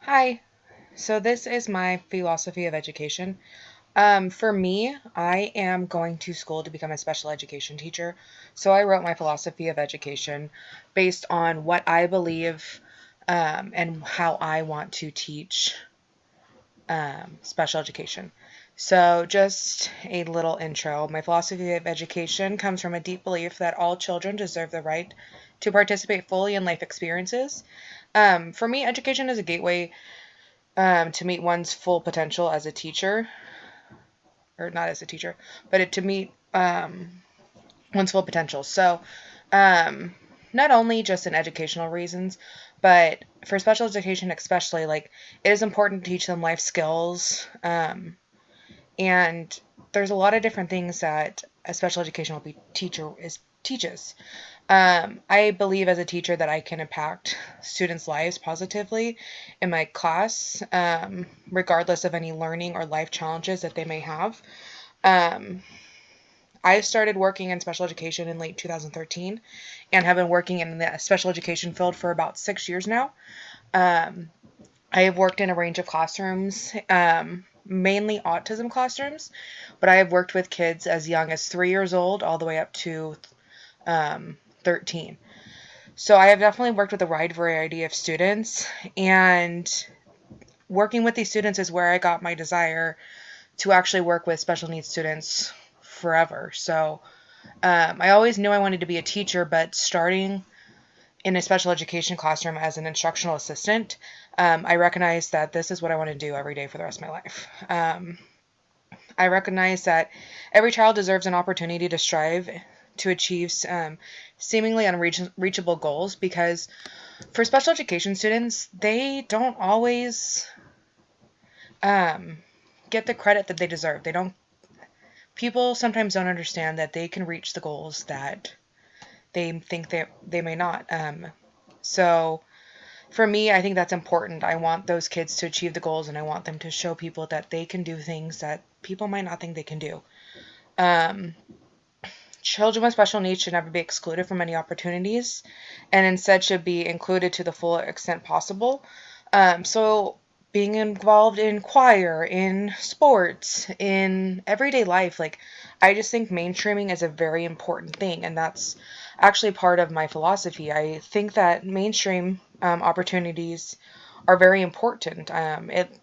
Hi. So this is my philosophy of education. For me, I am going to school to become a special education teacher. So I wrote my philosophy of education based on what I believe and how I want to teach special education. So just a little intro. My philosophy of education comes from a deep belief that all children deserve the right to participate fully in life experiences. For me, education is a gateway to meet one's full potential as a teacher, or not as a teacher, but to meet one's full potential. So, um, not only just in educational reasons, but for special education, especially, like it is important to teach them life skills. And there's a lot of different things that a special educational teacher teaches. I believe as a teacher that I can impact students' lives positively in my class, regardless of any learning or life challenges that they may have. Um, I started working in special education in late 2013 and have been working in the special education field for about 6 years now. Um, I have worked in a range of classrooms, mainly autism classrooms, but I have worked with kids as young as 3 years old all the way up to 13. So I have definitely worked with a wide variety of students, and working with these students is where I got my desire to actually work with special needs students forever. So I always knew I wanted to be a teacher, but starting in a special education classroom as an instructional assistant, I recognized that this is what I want to do every day for the rest of my life. I recognize that every child deserves an opportunity to strive to achieve seemingly unreachable goals, because for special education students, they don't always um, get the credit that they deserve. They don't. People sometimes don't understand that they can reach the goals that they think they may not. So for me, I think that's important. I want those kids to achieve the goals, and I want them to show people that they can do things that people might not think they can do. Um, Children with special needs should never be excluded from any opportunities, and instead should be included to the full extent possible. So being involved in choir, in sports, in everyday life, like I just think mainstreaming is a very important thing, and that's actually part of my philosophy. I think that mainstream opportunities are very important. It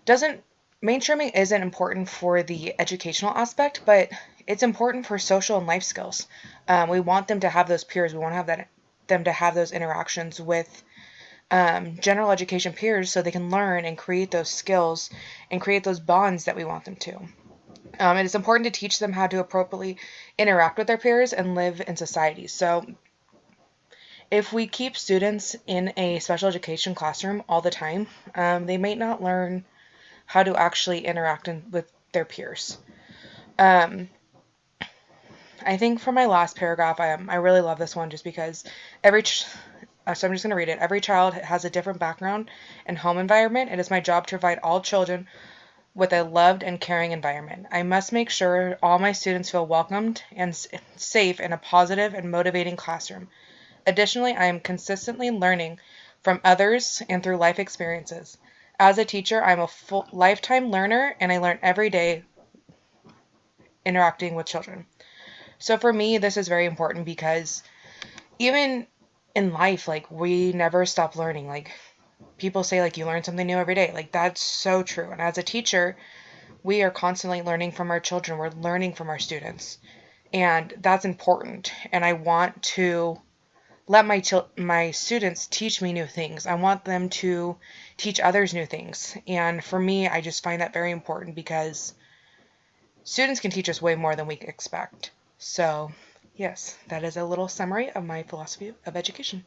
doesn't Mainstreaming isn't important for the educational aspect, but it's important for social and life skills. We want them to have those peers. We want to have them to have those interactions with general education peers, so they can learn and create those skills and create those bonds that we want them to. It is important to teach them how to appropriately interact with their peers and live in society. So if we keep students in a special education classroom all the time, they might not learn how to actually interact with their peers. Um, I think for my last paragraph, I really love this one just because so I'm just going to read it. Every child has a different background and home environment. It is my job to provide all children with a loved and caring environment. I must make sure all my students feel welcomed and safe in a positive and motivating classroom. Additionally, I am consistently learning from others and through life experiences. As a teacher, I'm a full lifetime learner, and I learn every day interacting with children. So for me, this is very important because even in life, like we never stop learning. Like people say, like you learn something new every day. Like that's so true. And as a teacher, we are constantly learning from our children. We're learning from our students, and that's important. And I want to let my students teach me new things. I want them to teach others new things. And for me, I just find that very important because students can teach us way more than we expect. So, yes, that is a little summary of my philosophy of education.